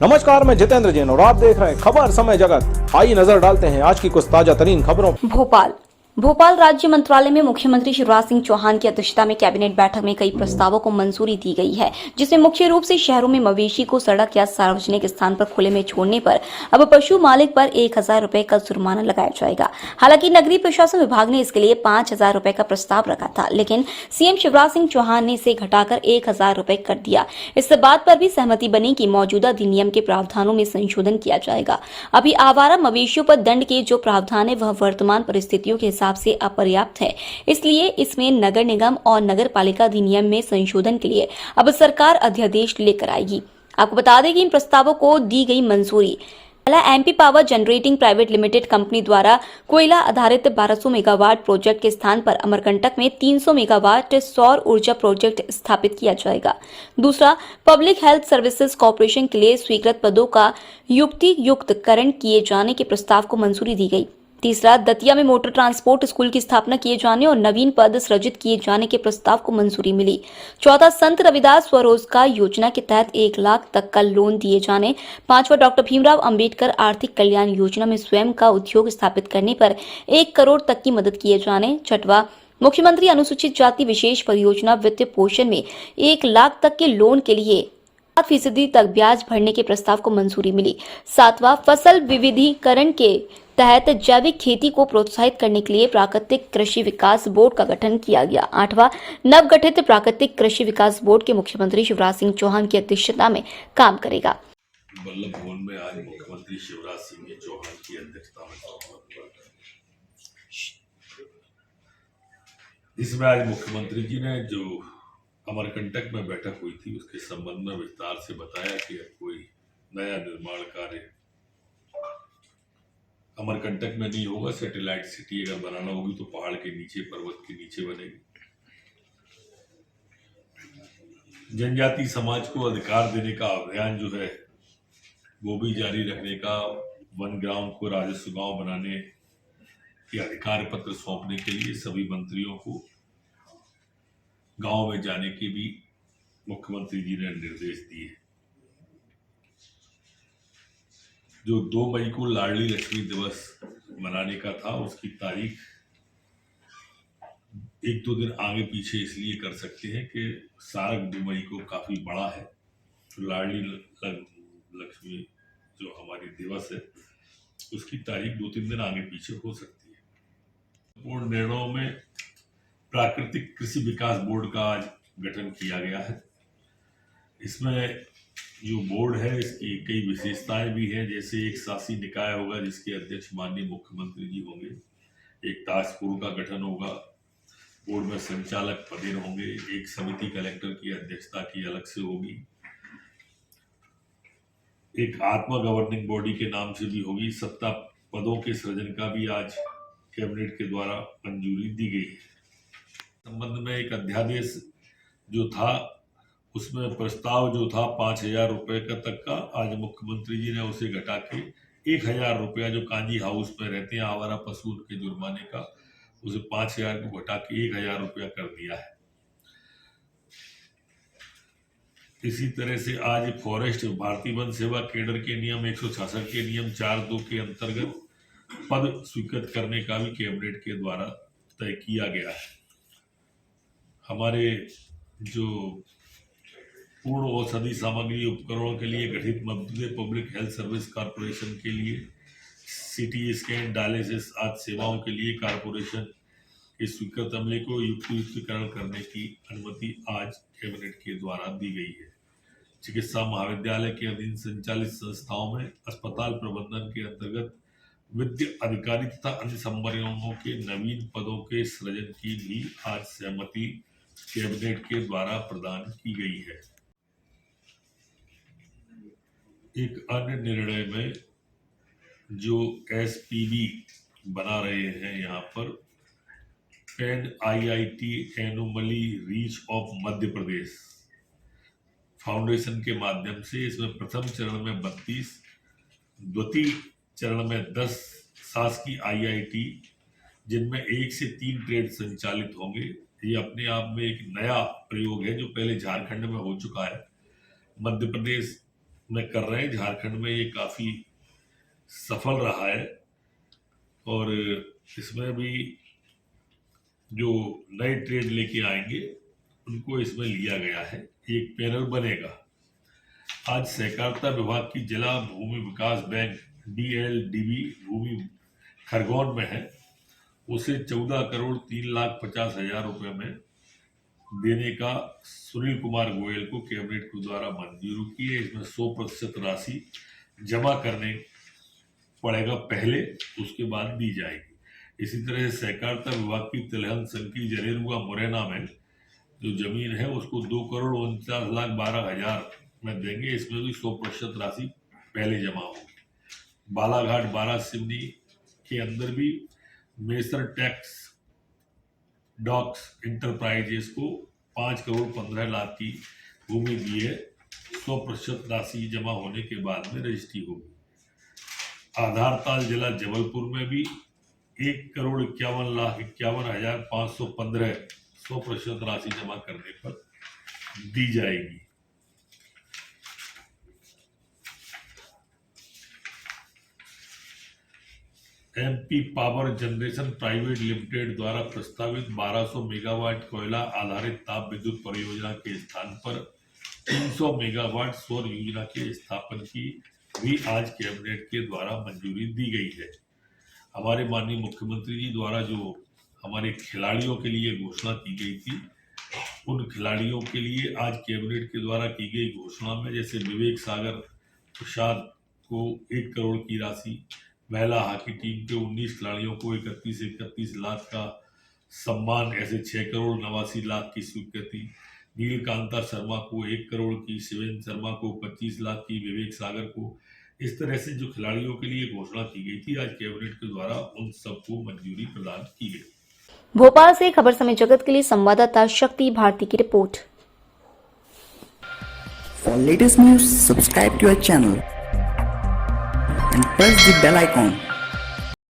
नमस्कार, मैं जितेंद्र जैन और आप देख रहे हैं खबर समय जगत। आइए नजर डालते हैं आज की कुछ ताजा तरीन खबरों। भोपाल राज्य मंत्रालय में मुख्यमंत्री शिवराज सिंह चौहान की अध्यक्षता में कैबिनेट बैठक में कई प्रस्तावों को मंजूरी दी गई है, जिसमें मुख्य रूप से शहरों में मवेशी को सड़क या सार्वजनिक स्थान पर खुले में छोड़ने पर अब पशु मालिक पर 1,000 रुपए का जुर्माना लगाया जाएगा। हालांकि नगरीय प्रशासन विभाग ने इसके लिए 5,000 रुपए का प्रस्ताव रखा था, लेकिन सीएम शिवराज सिंह चौहान ने इसे घटाकर 1,000 रुपए कर दिया। इस बात पर भी सहमति बनी कि मौजूदा अधिनियम के प्रावधानों में संशोधन किया जाएगा। अभी आवारा मवेशियों पर दंड के जो प्रावधान है वह वर्तमान परिस्थितियों के हिसाब से अपर्याप्त है, इसलिए इसमें नगर निगम और नगर पालिका अधिनियम में संशोधन के लिए अब सरकार अध्यादेश लेकर आएगी। आपको बता दें कि इन प्रस्तावों को दी गई मंजूरी पहला MP power generating private limited company द्वारा कोयला आधारित 1200 मेगावाट प्रोजेक्ट के स्थान पर अमरकंटक में 300 मेगावाट सौर ऊर्जा प्रोजेक्ट स्थापित किया जाएगा। दूसरा, पब्लिक हेल्थ सर्विसेज कॉर्पोरेशन के लिए स्वीकृत पदों का युक्तियुक्तकरण किए जाने के प्रस्ताव को मंजूरी दी गई। तीसरा, दतिया में मोटर ट्रांसपोर्ट स्कूल की स्थापना किए जाने और नवीन पद सृजित किए जाने के प्रस्ताव को मंजूरी मिली। चौथा, संत रविदास स्वरोजगार योजना के तहत 1 लाख तक का लोन दिए जाने। पांचवा, डॉक्टर भीमराव अंबेडकर आर्थिक कल्याण योजना में स्वयं का उद्योग स्थापित करने पर 1 करोड़ तक की मदद किए जाने। छठवां, मुख्यमंत्री अनुसूचित जाति विशेष परियोजना वित्त पोषण में 1 लाख तक के लोन के लिए 7% तक ब्याज भरने के प्रस्ताव को मंजूरी मिली। सातवां, फसल विविधीकरण के तहत जैविक खेती को प्रोत्साहित करने के लिए प्राकृतिक कृषि विकास बोर्ड का गठन किया गया। आठवां, नवगठित प्राकृतिक कृषि विकास बोर्ड के मुख्यमंत्री शिवराज सिंह चौहान की अध्यक्षता में काम करेगा। बल्लभ भवन में आज मुख्यमंत्री शिवराज सिंह चौहान की अध्यक्षता में इसमें आज मुख्यमंत्री जी ने जो अमरकंटक में बैठक हुई थी उसके संबंध में विस्तार से बताया कि कोई नया निर्माण कार्य अमरकंटक में नहीं होगा। सैटेलाइट सिटी अगर बनाना होगी तो पहाड़ के नीचे, पर्वत के नीचे बनेगी। जनजाति समाज को अधिकार देने का अभियान जो है वो भी जारी रखने का, वन ग्राम को राजस्व गांव बनाने के अधिकार पत्र सौंपने के लिए सभी मंत्रियों को गांव में जाने के भी मुख्यमंत्री जी ने निर्देश दिए। जो 2 मई को लाडली लक्ष्मी दिवस मनाने का था उसकी तारीख 1-2 दिन आगे पीछे इसलिए कर सकते हैं कि सारक 2 मई को काफी बड़ा है, तो लाडली लक्ष्मी जो हमारी दिवस है उसकी तारीख 2-3 दिन आगे पीछे हो सकती है। पूर्ण निर्णयों में प्राकृतिक कृषि विकास बोर्ड का आज गठन किया गया है। इसमें जो बोर्ड है इसकी कई विशेषताएं भी हैं, जैसे एक शासी निकाय होगा जिसके अध्यक्ष माननीय मुख्यमंत्री जी होंगे, एक टास्क फोर्स का गठन होगा, बोर्ड में संचालक पदेन होंगे, एक समिति कलेक्टर की अध्यक्षता की अलग से होगी, एक आत्मा गवर्निंग बॉडी के नाम से भी होगी। 7 पदों के सृजन का भी आज कैबिनेट के द्वारा मंजूरी दी गई है। संबंध में एक अध्यादेश जो था उसमें प्रस्ताव जो था 5,000 रुपए का तक का, आज मुख्यमंत्री जी ने उसे घटा के 1,000 रुपया जो कांजी हाउस में रहते हैं आवारा पशु के जुर्माने का, उसे 5,000 को घटा के 1,000 रुपया कर दिया है। इसी तरह से आज फॉरेस्ट भारतीय वन सेवा केडर के नियम 166 के नियम 4(2) के अंतर्गत पद स्वीकृत करने का भी कैबिनेट के द्वारा तय किया गया है। हमारे जो पूर्ण औषधि सामग्री उपकरणों के लिए गठित मध्य पब्लिक हेल्थ सर्विस कॉर्पोरेशन के लिए सीटी स्कैन, डायलिसिस आदि सेवाओं के लिए कॉर्पोरेशन के स्वीकृत अमले को युक्तियुक्तकरण करने की अनुमति आज कैबिनेट के द्वारा दी गई है। चिकित्सा महाविद्यालय के अधीन संचालित संस्थाओं में अस्पताल प्रबंधन के अंतर्गत विद्य अधिकारी तथा अन्य संवर्गों के नवीन पदों के सृजन की भी आज सहमति कैबिनेट के द्वारा प्रदान की गई है। एक अन्य निर्णय में जो एसपीबी बना रहे हैं यहाँ पर पेन आईआईटी एनोमली reach of Madhya Pradesh foundation के माध्यम से इसमें प्रथम चरण में 32, द्वितीय चरण में 10 शासकीय आईआईटी जिनमें 1 से 3 ट्रेड संचालित होंगे। ये अपने आप में एक नया प्रयोग है जो पहले झारखंड में हो चुका है। मध्य प्रदेश में कर रहे हैं। झारखंड में ये काफ़ी सफल रहा है और इसमें भी जो नए ट्रेड लेके आएंगे उनको इसमें लिया गया है। एक पैनल बनेगा। आज सहकारिता विभाग की जिला भूमि विकास बैंक DLDB भूमि खरगोन में है, उसे 14,03,50,000 रुपए में देने का सुनील कुमार गोयल को कैबिनेट के द्वारा मंजूरी की है। इसमें 100% राशि जमा करने पड़ेगा पहले, उसके बाद दी जाएगी। इसी तरह से सहकारिता विभाग की तिलहन संकी जनेरुआ मुरैना में जो जमीन है उसको 2,49,12,000 में देंगे। इसमें भी 100% राशि पहले जमा होगी। बालाघाट बारासिवनी के अंदर भी मेसर टैक्स डॉक्स इंटरप्राइजेस को 5,15,00,000 की भूमि दी है। 100% राशि जमा होने के बाद में रजिस्ट्री होगी। आधारताल जिला जबलपुर में भी 1,51,51,515 100% राशि जमा करने पर दी जाएगी। MP power generation private limited द्वारा प्रस्तावित 1200 मेगावाट कोयला आधारित ताप विद्युत परियोजना के स्थान पर 300 मेगावाट सौर योजना के स्थापन की भी आज कैबिनेट के द्वारा मंजूरी दी गई है। हमारे माननीय मुख्यमंत्री जी द्वारा जो हमारे खिलाड़ियों के लिए घोषणा की गई थी, उन खिलाड़ियों के लिए आज कैबिनेट के द्वारा की गई घोषणा में जैसे विवेक सागर प्रसाद को 1 करोड़ की राशि, महिला हॉकी टीम के 19 खिलाड़ियों को 31 लाख का सम्मान, ऐसे 6,89,00,000 की स्वीकृति, नीलकांता शर्मा को 1 करोड़ की, शिवेंद्र शर्मा को 25 लाख की, विवेक सागर को, इस तरह से जो खिलाड़ियों के लिए घोषणा की गई थी आज कैबिनेट के द्वारा उन सबको मंजूरी प्रदान की गई। भोपाल से खबर समय जगत के लिए संवाददाता शक्ति भारती की report. For latest news, subscribe to our channel and press the bell icon.